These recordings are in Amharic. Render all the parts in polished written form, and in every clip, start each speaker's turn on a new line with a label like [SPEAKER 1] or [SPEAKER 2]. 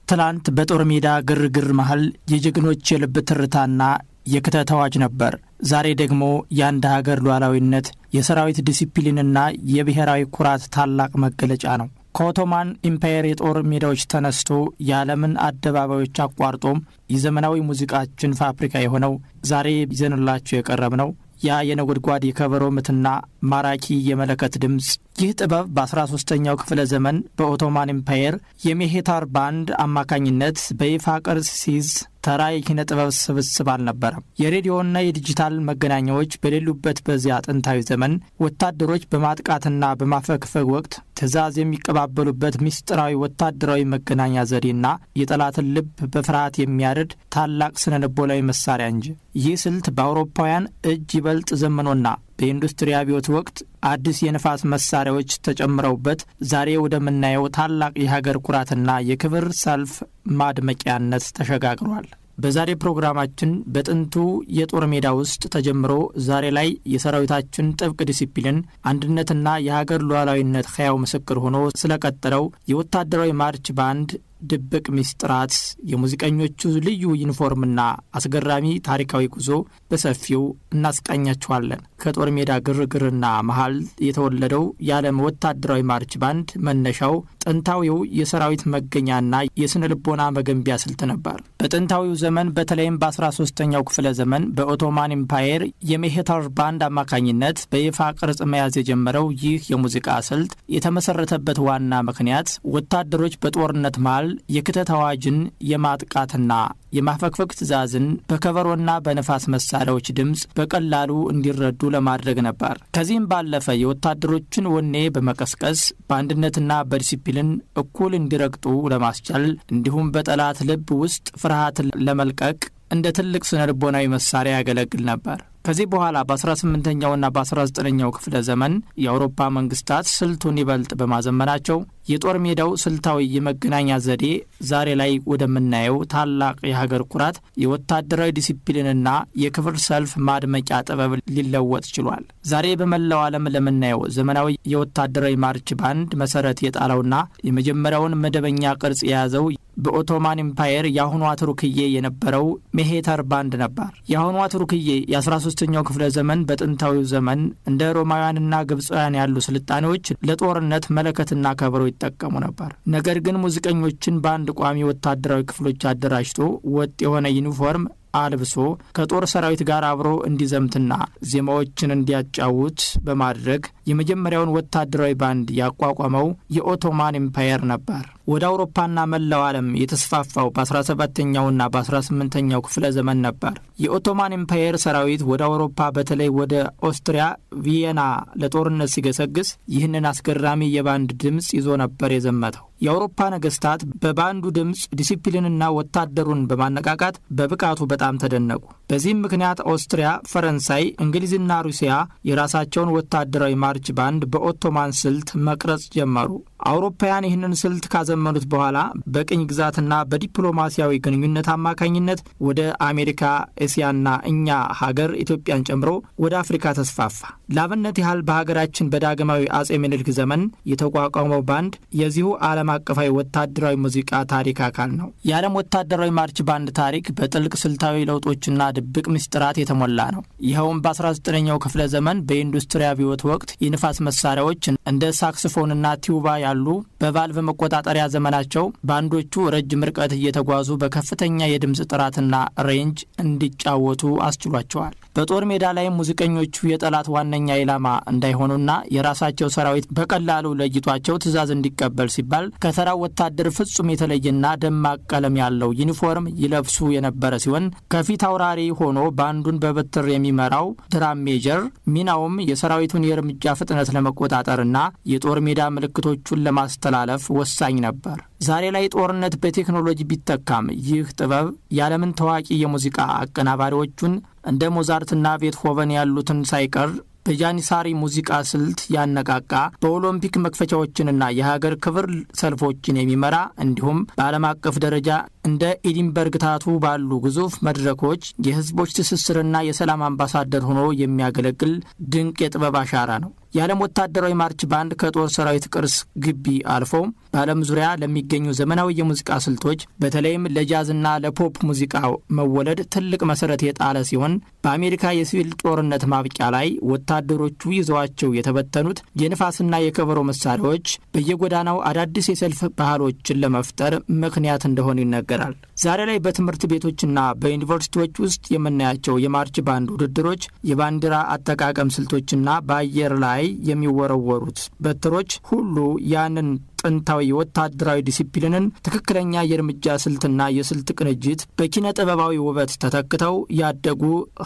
[SPEAKER 1] ትላንት በጦር ሜዳ ግርግር መሃል የጀግኖች የልብ ትርታና የክተት አዋጅ ነበር። ዛሬ ደግሞ የአንድ ሀገር ሉዓላዊነት፣ የሰራዊት ዲሲፕሊንና የብሔራዊ ኩራት ታላቅ መገለጫ ነው። ከኦቶማን ኢምፓየር የጦር ሜዳዎች ተነስቶ የዓለምን አደባባዮች አቋርጦም የዘመናዊ ሙዚቃችን ፋብሪካ የሆነው ዛሬ ይዘንላችሁ የቀረብነው ያ የነጎድጓድ የከበሮ ምትና ማራኪ የመለከት ድምፅ። ይህ ጥበብ በ13ኛው ክፍለ ዘመን በኦቶማን ኢምፓየር የሜሄታር ባንድ አማካኝነት በይፋ ቅርጽ ሲይዝ ተራ የኪነ ጥበብ ስብስብ አልነበረም። የሬዲዮና የዲጂታል መገናኛዎች በሌሉበት በዚያ ጥንታዊ ዘመን ወታደሮች በማጥቃትና በማፈግፈግ ወቅት ትዕዛዝ የሚቀባበሉበት ምስጢራዊ ወታደራዊ መገናኛ ዘዴና የጠላትን ልብ በፍርሃት የሚያርድ ታላቅ ስነ ልቦናዊ መሳሪያ እንጂ። ይህ ስልት በአውሮፓውያን እጅ ይበልጥ ዘመኖና በኢንዱስትሪ አብዮት ወቅት አዲስ የንፋስ መሳሪያዎች ተጨምረውበት ዛሬ ወደምናየው ታላቅ የሀገር ኩራትና የክብር ሰልፍ ማድመቂያነት ተሸጋግሯል። በዛሬ ፕሮግራማችን በጥንቱ የጦር ሜዳ ውስጥ ተጀምሮ ዛሬ ላይ የሰራዊታችን ጥብቅ ዲሲፕሊን፣ አንድነትና የሀገር ሉዓላዊነት ሕያው ምስክር ሆኖ ስለቀጠለው የወታደራዊ ማርች ባንድ ድብቅ ሚስጥራት፣ የሙዚቀኞቹ ልዩ ዩኒፎርምና አስገራሚ ታሪካዊ ጉዞ በሰፊው እናስቃኛችኋለን። ከጦር ሜዳ ግርግርና መሃል የተወለደው የዓለም ወታደራዊ ማርች ባንድ መነሻው ጥንታዊው የሰራዊት መገኛና የስነ ልቦና መገንቢያ ስልት ነበር። በጥንታዊው ዘመን በተለይም በ13ኛው ክፍለ ዘመን በኦቶማን ኢምፓየር የሜሄታር ባንድ አማካኝነት በይፋ ቅርጽ መያዝ የጀመረው ይህ የሙዚቃ ስልት የተመሰረተበት ዋና ምክንያት ወታደሮች በጦርነት መሃል የክተት አዋጅን፣ የማጥቃትና የማፈግፈግ ትዕዛዝን በከበሮና በነፋስ መሳሪያዎች ድምፅ በቀላሉ እንዲረዱ ለማድረግ ነበር። ከዚህም ባለፈ የወታደሮችን ወኔ በመቀስቀስ በአንድነትና በዲሲፕሊን እኩል እንዲረግጡ ለማስቻል እንዲሁም በጠላት ልብ ውስጥ ፍርሃትን ለመልቀቅ እንደ ትልቅ ስነ ልቦናዊ መሳሪያ ያገለግል ነበር። ከዚህ በኋላ በ18ኛውና በ19ኛው ክፍለ ዘመን የአውሮፓ መንግስታት ስልቱን ይበልጥ በማዘመናቸው የጦር ሜዳው ስልታዊ የመገናኛ ዘዴ ዛሬ ላይ ወደምናየው ታላቅ የሀገር ኩራት፣ የወታደራዊ ዲሲፕሊንና የክብር ሰልፍ ማድመቂያ ጥበብ ሊለወጥ ችሏል። ዛሬ በመላው ዓለም ለምናየው ዘመናዊ የወታደራዊ ማርች ባንድ መሰረት የጣለውና የመጀመሪያውን መደበኛ ቅርጽ የያዘው በኦቶማን ኢምፓየር የአሁኗ ቱርክዬ የነበረው ሜሄታር ባንድ ነበር። የአሁኗ ቱርክዬ የ13ኛው ክፍለ ዘመን በጥንታዊው ዘመን እንደ ሮማውያንና ግብፃውያን ያሉ ስልጣኔዎች ለጦርነት መለከትና ከበሮ ይጠቀሙ ነበር። ነገር ግን ሙዚቀኞችን በአንድ ቋሚ ወታደራዊ ክፍሎች አደራጅቶ ወጥ የሆነ ዩኒፎርም አልብሶ ከጦር ሰራዊት ጋር አብሮ እንዲዘምትና ዜማዎችን እንዲያጫውት በማድረግ የመጀመሪያውን ወታደራዊ ባንድ ያቋቋመው የኦቶማን ኢምፓየር ነበር። ወደ አውሮፓና መላው ዓለም የተስፋፋው በ17ኛውና በ18ኛው ክፍለ ዘመን ነበር። የኦቶማን ኢምፓየር ሰራዊት ወደ አውሮፓ በተለይ ወደ ኦስትሪያ ቪየና ለጦርነት ሲገሰግስ ይህንን አስገራሚ የባንድ ድምፅ ይዞ ነበር የዘመተው። የአውሮፓ ነገስታት በባንዱ ድምፅ ዲሲፕሊንና ወታደሩን በማነቃቃት በብቃቱ በጣም ተደነቁ። በዚህም ምክንያት ኦስትሪያ፣ ፈረንሳይ፣ እንግሊዝና ሩሲያ የራሳቸውን ወታደራዊ ማርች ባንድ በኦቶማን ስልት መቅረጽ ጀመሩ። አውሮፓውያን ይህንን ስልት ካዘመኑት በኋላ በቅኝ ግዛትና በዲፕሎማሲያዊ ግንኙነት አማካኝነት ወደ አሜሪካ፣ እስያና እኛ ሀገር ኢትዮጵያን ጨምሮ ወደ አፍሪካ ተስፋፋ። ላብነት ያህል በሀገራችን በዳግማዊ አጼ ምኒልክ ዘመን የተቋቋመው ባንድ የዚሁ ዓለም አቀፋዊ ወታደራዊ ሙዚቃ ታሪክ አካል ነው። የዓለም ወታደራዊ ማርች ባንድ ታሪክ በጥልቅ ስልታዊ ለውጦችና ድብቅ ምስጢራት የተሞላ ነው። ይኸውም በ19ኛው ክፍለ ዘመን በኢንዱስትሪ አብዮት ወቅት የንፋስ መሳሪያዎች እንደ ሳክስፎንና ቲዩባ ያሉ በቫልቭ መቆጣጠሪያ ዘመናቸው ባንዶቹ ረጅም ርቀት እየተጓዙ በከፍተኛ የድምፅ ጥራትና ሬንጅ እንዲጫወቱ አስችሏቸዋል። በጦር ሜዳ ላይ ሙዚቀኞቹ የጠላት ዋነኛ ኢላማ እንዳይሆኑና የራሳቸው ሰራዊት በቀላሉ ለይቷቸው ትዕዛዝ እንዲቀበል ሲባል ከተራው ወታደር ፍጹም የተለየና ደማቅ ቀለም ያለው ዩኒፎርም ይለብሱ የነበረ ሲሆን ከፊት አውራሪ ሆኖ ባንዱን በበትር የሚመራው ድራም ሜጀር ሚናውም የሰራዊቱን የእርምጃ ፍጥነት ለመቆጣጠርና የጦር ሜዳ ምልክቶቹን ለማስተላለፍ ወሳኝ ነበር። ዛሬ ላይ ጦርነት በቴክኖሎጂ ቢተካም ይህ ጥበብ የዓለምን ታዋቂ የሙዚቃ አቀናባሪዎቹን እንደ ሞዛርትና ቤትሆቨን ያሉትን ሳይቀር በጃኒሳሪ ሙዚቃ ስልት ያነቃቃ፣ በኦሎምፒክ መክፈቻዎችንና የሀገር ክብር ሰልፎችን የሚመራ እንዲሁም በዓለም አቀፍ ደረጃ እንደ ኤዲንበርግ ታቱ ባሉ ግዙፍ መድረኮች የህዝቦች ትስስርና የሰላም አምባሳደር ሆኖ የሚያገለግል ድንቅ የጥበብ አሻራ ነው። የዓለም ወታደራዊ ማርች ባንድ ከጦር ሰራዊት ቅርስ ግቢ አልፎ በዓለም ዙሪያ ለሚገኙ ዘመናዊ የሙዚቃ ስልቶች በተለይም ለጃዝና ለፖፕ ሙዚቃ መወለድ ትልቅ መሰረት የጣለ ሲሆን በአሜሪካ የሲቪል ጦርነት ማብቂያ ላይ ወታደሮቹ ይዘዋቸው የተበተኑት የንፋስና የከበሮ መሳሪያዎች በየጎዳናው አዳዲስ የሰልፍ ባህሎችን ለመፍጠር ምክንያት እንደሆኑ ይነገራል። ዛሬ ላይ በትምህርት ቤቶችና በዩኒቨርሲቲዎች ውስጥ የምናያቸው የማርች ባንድ ውድድሮች የባንዲራ አጠቃቀም ስልቶችና በአየር ላይ የሚወረወሩት በትሮች ሁሉ ያንን ጥንታዊ ወታደራዊ ዲሲፕሊንን ትክክለኛ የእርምጃ ስልትና የስልት ቅንጅት በኪነ ጥበባዊ ውበት ተተክተው ያደጉ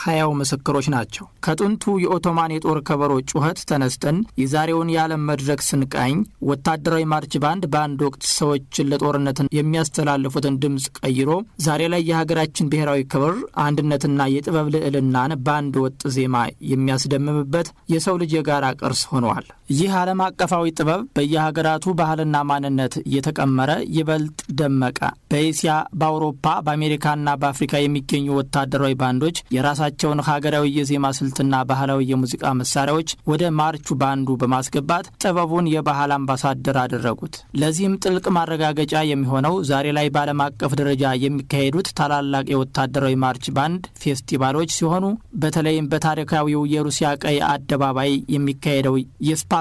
[SPEAKER 1] ሕያው ምስክሮች ናቸው። ከጥንቱ የኦቶማን የጦር ከበሮ ጩኸት ተነስተን የዛሬውን የዓለም መድረክ ስንቃኝ ወታደራዊ ማርች ባንድ በአንድ ወቅት ሰዎችን ለጦርነት የሚያስተላልፉትን ድምፅ ቀይሮ ዛሬ ላይ የሀገራችን ብሔራዊ ክብር፣ አንድነትና የጥበብ ልዕልናን በአንድ ወጥ ዜማ የሚያስደምምበት የሰው ልጅ የጋራ ቅርስ ሆነዋል። ይህ ዓለም አቀፋዊ ጥበብ በየሀገራቱ ባህልና ማንነት እየተቀመረ ይበልጥ ደመቀ። በኤስያ፣ በአውሮፓ፣ በአሜሪካና በአፍሪካ የሚገኙ ወታደራዊ ባንዶች የራሳቸውን ሀገራዊ የዜማ ስልትና ባህላዊ የሙዚቃ መሳሪያዎች ወደ ማርቹ ባንዱ በማስገባት ጥበቡን የባህል አምባሳደር አደረጉት። ለዚህም ጥልቅ ማረጋገጫ የሚሆነው ዛሬ ላይ በዓለም አቀፍ ደረጃ የሚካሄዱት ታላላቅ የወታደራዊ ማርች ባንድ ፌስቲቫሎች ሲሆኑ በተለይም በታሪካዊው የሩሲያ ቀይ አደባባይ የሚካሄደው የስፓስካያ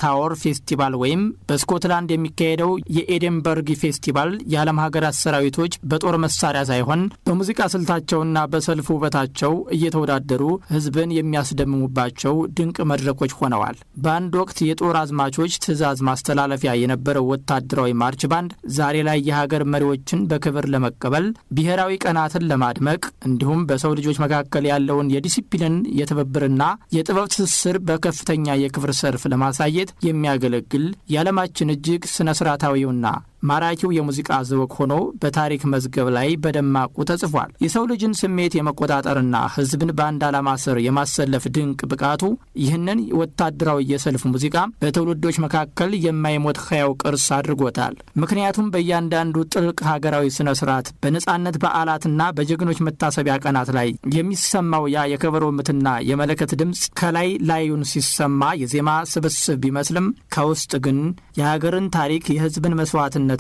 [SPEAKER 1] ታወር ፌስቲቫል ወይም በስኮትላንድ የሚካሄደው የኤዲንበርግ ፌስቲቫል የዓለም ሀገራት ሰራዊቶች በጦር መሳሪያ ሳይሆን በሙዚቃ ስልታቸውና በሰልፍ ውበታቸው እየተወዳደሩ ሕዝብን የሚያስደምሙባቸው ድንቅ መድረኮች ሆነዋል። በአንድ ወቅት የጦር አዝማቾች ትዕዛዝ ማስተላለፊያ የነበረው ወታደራዊ ማርች ባንድ ዛሬ ላይ የሀገር መሪዎችን በክብር ለመቀበል፣ ብሔራዊ ቀናትን ለማድመቅ እንዲሁም በሰው ልጆች መካከል ያለውን የዲሲፕሊን የትብብርና የጥበብ ትስስር በከፍተኛ የክብር ሰልፍ ለማሳየት የሚያገለግል የዓለማችን እጅግ ስነስርዓታዊውና ማራኪው የሙዚቃ ዘወግ ሆኖ በታሪክ መዝገብ ላይ በደማቁ ተጽፏል። የሰው ልጅን ስሜት የመቆጣጠርና ሕዝብን በአንድ ዓላማ ስር የማሰለፍ ድንቅ ብቃቱ ይህንን ወታደራዊ የሰልፍ ሙዚቃ በትውልዶች መካከል የማይሞት ሕያው ቅርስ አድርጎታል። ምክንያቱም በእያንዳንዱ ጥልቅ ሀገራዊ ስነ ስርዓት፣ በነጻነት በዓላትና በጀግኖች መታሰቢያ ቀናት ላይ የሚሰማው ያ የከበሮ ምትና የመለከት ድምፅ ከላይ ላዩን ሲሰማ የዜማ ስብስብ ቢመስልም ከውስጥ ግን የሀገርን ታሪክ፣ የሕዝብን መስዋዕትነትና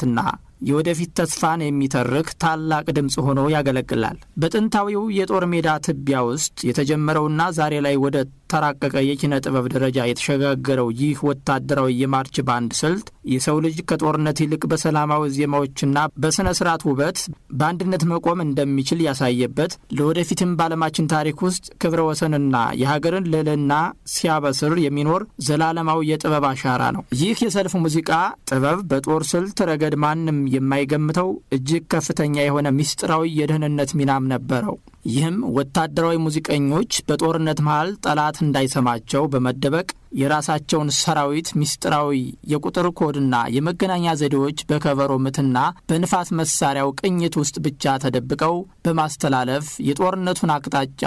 [SPEAKER 1] የወደፊት ተስፋን የሚተርክ ታላቅ ድምፅ ሆኖ ያገለግላል። በጥንታዊው የጦር ሜዳ ትቢያ ውስጥ የተጀመረውና ዛሬ ላይ ወደ ተራቀቀ የኪነ ጥበብ ደረጃ የተሸጋገረው ይህ ወታደራዊ የማርች ባንድ ስልት የሰው ልጅ ከጦርነት ይልቅ በሰላማዊ ዜማዎችና በሥነ ሥርዓት ውበት በአንድነት መቆም እንደሚችል ያሳየበት፣ ለወደፊትም በዓለማችን ታሪክ ውስጥ ክብረ ወሰንና የሀገርን ልዕልና ሲያበስር የሚኖር ዘላለማዊ የጥበብ አሻራ ነው። ይህ የሰልፍ ሙዚቃ ጥበብ በጦር ስልት ረገድ ማንም የማይገምተው እጅግ ከፍተኛ የሆነ ምስጢራዊ የደህንነት ሚናም ነበረው። ይህም ወታደራዊ ሙዚቀኞች በጦርነት መሃል ጠላት እንዳይሰማቸው በመደበቅ የራሳቸውን ሰራዊት ምስጢራዊ የቁጥር ኮድና የመገናኛ ዘዴዎች በከበሮ ምትና በንፋስ መሳሪያው ቅኝት ውስጥ ብቻ ተደብቀው በማስተላለፍ የጦርነቱን አቅጣጫ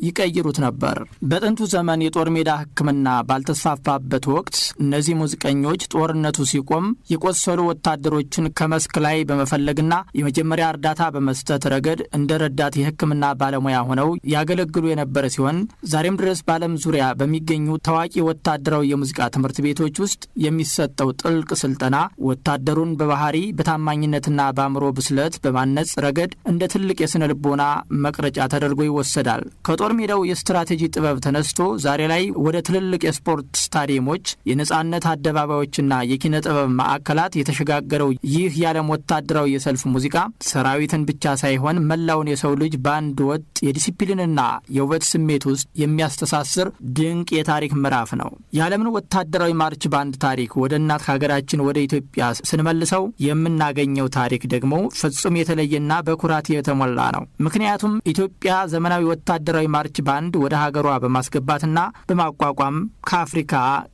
[SPEAKER 1] ይቀይሩት ነበር። በጥንቱ ዘመን የጦር ሜዳ ሕክምና ባልተስፋፋበት ወቅት እነዚህ ሙዚቀኞች ጦርነቱ ሲቆም የቆሰሉ ወታደሮችን ከመስክ ላይ በመፈለግና የመጀመሪያ እርዳታ በመስጠት ረገድ እንደ ረዳት የሕክምና ባለሙያ ሆነው ያገለግሉ የነበረ ሲሆን ዛሬም ድረስ በዓለም ዙሪያ በሚገኙ ታዋቂ ወታደራዊ የሙዚቃ ትምህርት ቤቶች ውስጥ የሚሰጠው ጥልቅ ስልጠና ወታደሩን በባህሪ በታማኝነትና በአእምሮ ብስለት በማነጽ ረገድ እንደ ትልቅ የስነ ልቦና መቅረጫ ተደርጎ ይወሰዳል። ከጦር ሜዳው የስትራቴጂ ጥበብ ተነስቶ ዛሬ ላይ ወደ ትልልቅ የስፖርት ስታዲየሞች፣ የነጻነት አደባባዮችና የኪነ ጥበብ ማዕከላት የተሸጋገረው ይህ የዓለም ወታደራዊ የሰልፍ ሙዚቃ ሰራዊትን ብቻ ሳይሆን መላውን የሰው ልጅ በአንድ ወጥ የዲሲፕሊንና የውበት ስሜት ውስጥ የሚያስተሳስር ድንቅ የታሪክ ምዕራፍ ነው። የዓለምን ወታደራዊ ማርች ባንድ ታሪክ ወደ እናት ሀገራችን ወደ ኢትዮጵያ ስንመልሰው የምናገኘው ታሪክ ደግሞ ፍጹም የተለየና በኩራት የተሞላ ነው። ምክንያቱም ኢትዮጵያ ዘመናዊ ወታደራዊ ማርች ባንድ ወደ ሀገሯ በማስገባትና በማቋቋም ከአፍሪካ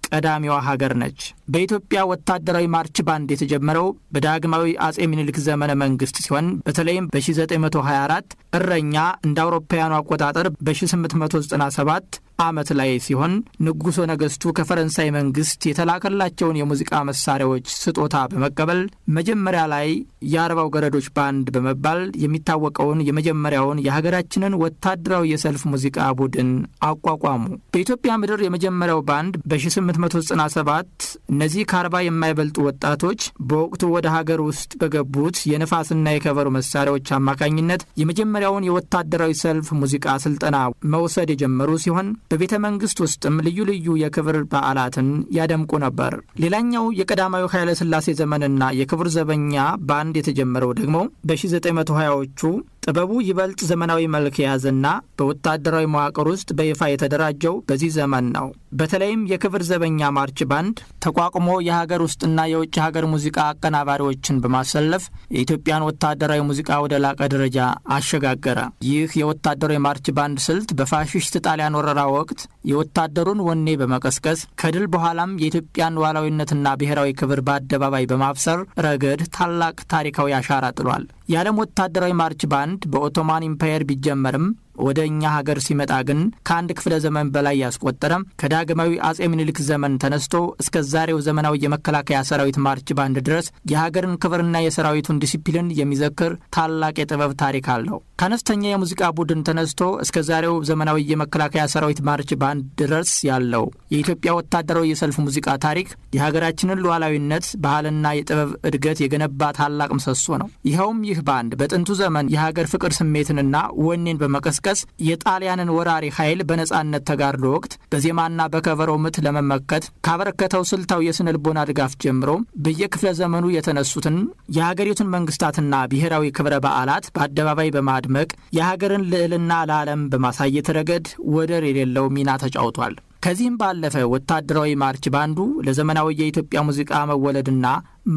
[SPEAKER 1] ቀዳሚዋ ሀገር ነች። በኢትዮጵያ ወታደራዊ ማርች ባንድ የተጀመረው በዳግማዊ አጼ ምኒልክ ዘመነ መንግስት ሲሆን በተለይም በ1924 እረኛ እንደ አውሮፓውያኑ አቆጣጠር በ1897 ዓመት ላይ ሲሆን ንጉሠ ነገሥቱ ከፈረንሳይ መንግስት የተላከላቸውን የሙዚቃ መሳሪያዎች ስጦታ በመቀበል መጀመሪያ ላይ የአርባው ገረዶች ባንድ በመባል የሚታወቀውን የመጀመሪያውን የሀገራችንን ወታደራዊ የሰልፍ ሙዚቃ ቡድን አቋቋሙ። በኢትዮጵያ ምድር የመጀመሪያው ባንድ በ1897 እነዚህ ከ40 የማይበልጡ ወጣቶች በወቅቱ ወደ ሀገር ውስጥ በገቡት የነፋስና የከበሮ መሳሪያዎች አማካኝነት የመጀመሪያውን የወታደራዊ ሰልፍ ሙዚቃ ስልጠና መውሰድ የጀመሩ ሲሆን በቤተ መንግስት ውስጥም ልዩ ልዩ የክብር በዓላትን ያደምቁ ነበር። ሌላኛው የቀዳማዊ ኃይለ ሥላሴ ዘመንና የክብር ዘበኛ ባንድ የተጀመረው ደግሞ በ1920ዎቹ ጥበቡ ይበልጥ ዘመናዊ መልክ የያዘና በወታደራዊ መዋቅር ውስጥ በይፋ የተደራጀው በዚህ ዘመን ነው። በተለይም የክብር ዘበኛ ማርች ባንድ ተቋቁሞ የሀገር ውስጥና የውጭ ሀገር ሙዚቃ አቀናባሪዎችን በማሰለፍ የኢትዮጵያን ወታደራዊ ሙዚቃ ወደ ላቀ ደረጃ አሸጋገረ። ይህ የወታደራዊ ማርች ባንድ ስልት በፋሽስት ጣሊያን ወረራ ወቅት የወታደሩን ወኔ በመቀስቀስ ከድል በኋላም የኢትዮጵያን ሉዓላዊነትና ብሔራዊ ክብር በአደባባይ በማብሰር ረገድ ታላቅ ታሪካዊ አሻራ ጥሏል። የዓለም ወታደራዊ ማርች ባንድ በኦቶማን ኢምፓየር ቢጀመርም ወደ እኛ ሀገር ሲመጣ ግን ከአንድ ክፍለ ዘመን በላይ ያስቆጠረም ከዳግማዊ አጼ ምኒልክ ዘመን ተነስቶ እስከ ዛሬው ዘመናዊ የመከላከያ ሰራዊት ማርች ባንድ ድረስ የሀገርን ክብርና የሰራዊቱን ዲሲፕሊን የሚዘክር ታላቅ የጥበብ ታሪክ አለው። ከአነስተኛ የሙዚቃ ቡድን ተነስቶ እስከ ዛሬው ዘመናዊ የመከላከያ ሰራዊት ማርች ባንድ ድረስ ያለው የኢትዮጵያ ወታደራዊ የሰልፍ ሙዚቃ ታሪክ የሀገራችንን ሉዓላዊነት፣ ባህልና የጥበብ እድገት የገነባ ታላቅ ምሰሶ ነው። ይኸውም ይህ ባንድ በጥንቱ ዘመን የሀገር ፍቅር ስሜትንና ወኔን በመቀስቀስ የጣሊያንን ወራሪ ኃይል በነጻነት ተጋድሎ ወቅት በዜማና በከበሮ ምት ለመመከት ካበረከተው ስልታዊ የስነ ልቦና ድጋፍ ጀምሮ በየክፍለ ዘመኑ የተነሱትን የሀገሪቱን መንግስታትና ብሔራዊ ክብረ በዓላት በአደባባይ በማድመቅ የሀገርን ልዕልና ለዓለም በማሳየት ረገድ ወደር የሌለው ሚና ተጫውቷል። ከዚህም ባለፈ ወታደራዊ ማርች ባንዱ ለዘመናዊ የኢትዮጵያ ሙዚቃ መወለድና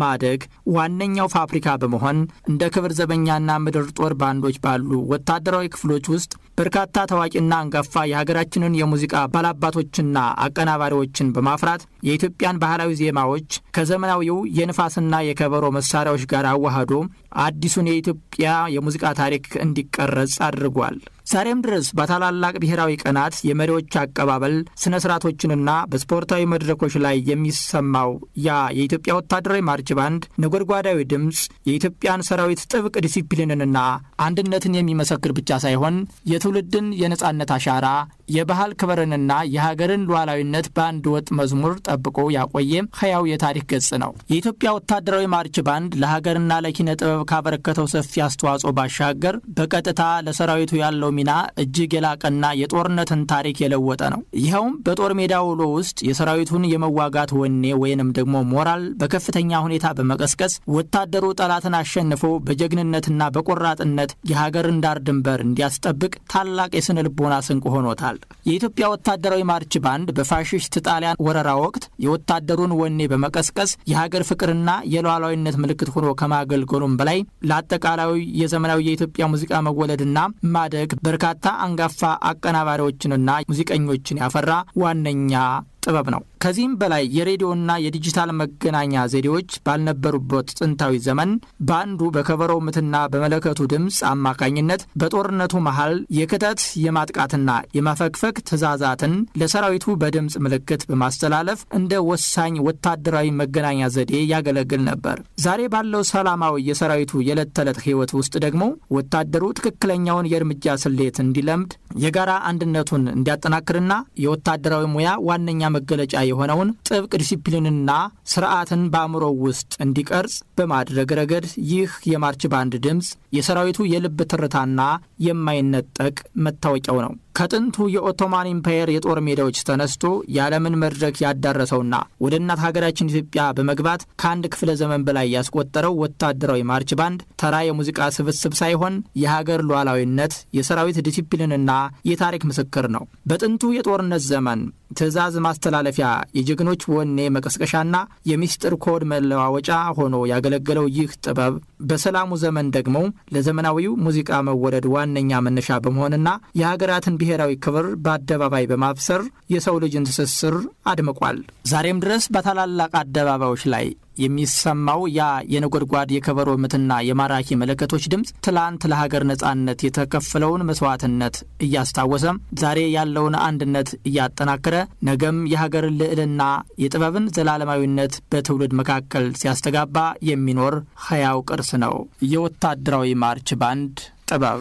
[SPEAKER 1] ማደግ ዋነኛው ፋብሪካ በመሆን እንደ ክብር ዘበኛና ምድር ጦር ባንዶች ባሉ ወታደራዊ ክፍሎች ውስጥ በርካታ ታዋቂና አንጋፋ የሀገራችንን የሙዚቃ ባላባቶችና አቀናባሪዎችን በማፍራት የኢትዮጵያን ባህላዊ ዜማዎች ከዘመናዊው የንፋስና የከበሮ መሳሪያዎች ጋር አዋህዶ አዲሱን የኢትዮጵያ የሙዚቃ ታሪክ እንዲቀረጽ አድርጓል። ዛሬም ድረስ በታላላቅ ብሔራዊ ቀናት የመሪዎች አቀባበል ስነ ስርዓቶችንና በስፖርታዊ መድረኮች ላይ የሚሰማው ያ የኢትዮጵያ ወታደራዊ ማርች ባንድ ነጎድጓዳዊ ድምፅ የኢትዮጵያን ሰራዊት ጥብቅ ዲሲፕሊንንና አንድነትን የሚመሰክር ብቻ ሳይሆን የትውልድን የነጻነት አሻራ፣ የባህል ክብርንና የሀገርን ሉዓላዊነት በአንድ ወጥ መዝሙር ጠብቆ ያቆየ ሕያው የታሪክ ገጽ ነው። የኢትዮጵያ ወታደራዊ ማርች ባንድ ለሀገርና ለኪነ ጥበብ ካበረከተው ሰፊ አስተዋጽኦ ባሻገር በቀጥታ ለሰራዊቱ ያለው ሚና እጅግ የላቀና የጦርነትን ታሪክ የለወጠ ነው። ይኸውም በጦር ሜዳ ውሎ ውስጥ የሰራዊቱን የመዋጋት ወኔ ወይንም ደግሞ ሞራል በከፍተኛ ሁኔታ በመቀስቀስ ወታደሩ ጠላትን አሸንፎ በጀግንነትና በቆራጥነት የሀገርን ዳር ድንበር እንዲያስጠብቅ ታላቅ የስነ ልቦና ስንቅ ሆኖታል። የኢትዮጵያ ወታደራዊ ማርች ባንድ በፋሽስት ጣሊያን ወረራ ወቅት የወታደሩን ወኔ በመቀስቀስ የሀገር ፍቅርና የሉዓላዊነት ምልክት ሆኖ ከማገልገሉም በላይ ለአጠቃላዩ የዘመናዊ የኢትዮጵያ ሙዚቃ መወለድና ማደግ በርካታ አንጋፋ አቀናባሪዎችንና ሙዚቀኞችን ያፈራ ዋነኛ ጥበብ ነው። ከዚህም በላይ የሬዲዮና የዲጂታል መገናኛ ዘዴዎች ባልነበሩበት ጥንታዊ ዘመን ባንዱ በከበሮው ምትና በመለከቱ ድምፅ አማካኝነት በጦርነቱ መሃል የክተት የማጥቃትና የማፈግፈግ ትዕዛዛትን ለሰራዊቱ በድምፅ ምልክት በማስተላለፍ እንደ ወሳኝ ወታደራዊ መገናኛ ዘዴ ያገለግል ነበር። ዛሬ ባለው ሰላማዊ የሰራዊቱ የዕለት ተዕለት ሕይወት ውስጥ ደግሞ ወታደሩ ትክክለኛውን የእርምጃ ስሌት እንዲለምድ፣ የጋራ አንድነቱን እንዲያጠናክርና የወታደራዊ ሙያ ዋነኛ መገለጫ የሆነውን ጥብቅ ዲሲፕሊንና ስርዓትን በአእምሮ ውስጥ እንዲቀርጽ በማድረግ ረገድ ይህ የማርች ባንድ ድምፅ የሰራዊቱ የልብ ትርታና የማይነጠቅ መታወቂያው ነው። ከጥንቱ የኦቶማን ኢምፓየር የጦር ሜዳዎች ተነስቶ የዓለምን መድረክ ያዳረሰውና ወደ እናት ሀገራችን ኢትዮጵያ በመግባት ከአንድ ክፍለ ዘመን በላይ ያስቆጠረው ወታደራዊ ማርች ባንድ ተራ የሙዚቃ ስብስብ ሳይሆን የሀገር ሉዓላዊነት፣ የሰራዊት ዲሲፕሊንና የታሪክ ምስክር ነው። በጥንቱ የጦርነት ዘመን ትዕዛዝ ማስተላለፊያ፣ የጀግኖች ወኔ መቀስቀሻና የሚስጥር ኮድ መለዋወጫ ሆኖ ያገለገለው ይህ ጥበብ በሰላሙ ዘመን ደግሞ ለዘመናዊው ሙዚቃ መወለድ ዋና ዋነኛ መነሻ በመሆንና የሀገራትን ብሔራዊ ክብር በአደባባይ በማብሰር የሰው ልጅን ትስስር አድምቋል። ዛሬም ድረስ በታላላቅ አደባባዮች ላይ የሚሰማው ያ የነጎድጓድ የከበሮ ምትና የማራኪ መለከቶች ድምፅ ትላንት ለሀገር ነጻነት የተከፈለውን መስዋዕትነት እያስታወሰም ዛሬ ያለውን አንድነት እያጠናከረ ነገም የሀገርን ልዕልና የጥበብን ዘላለማዊነት በትውልድ መካከል ሲያስተጋባ የሚኖር ሕያው ቅርስ ነው። የወታደራዊ ማርች ባንድ ጥበብ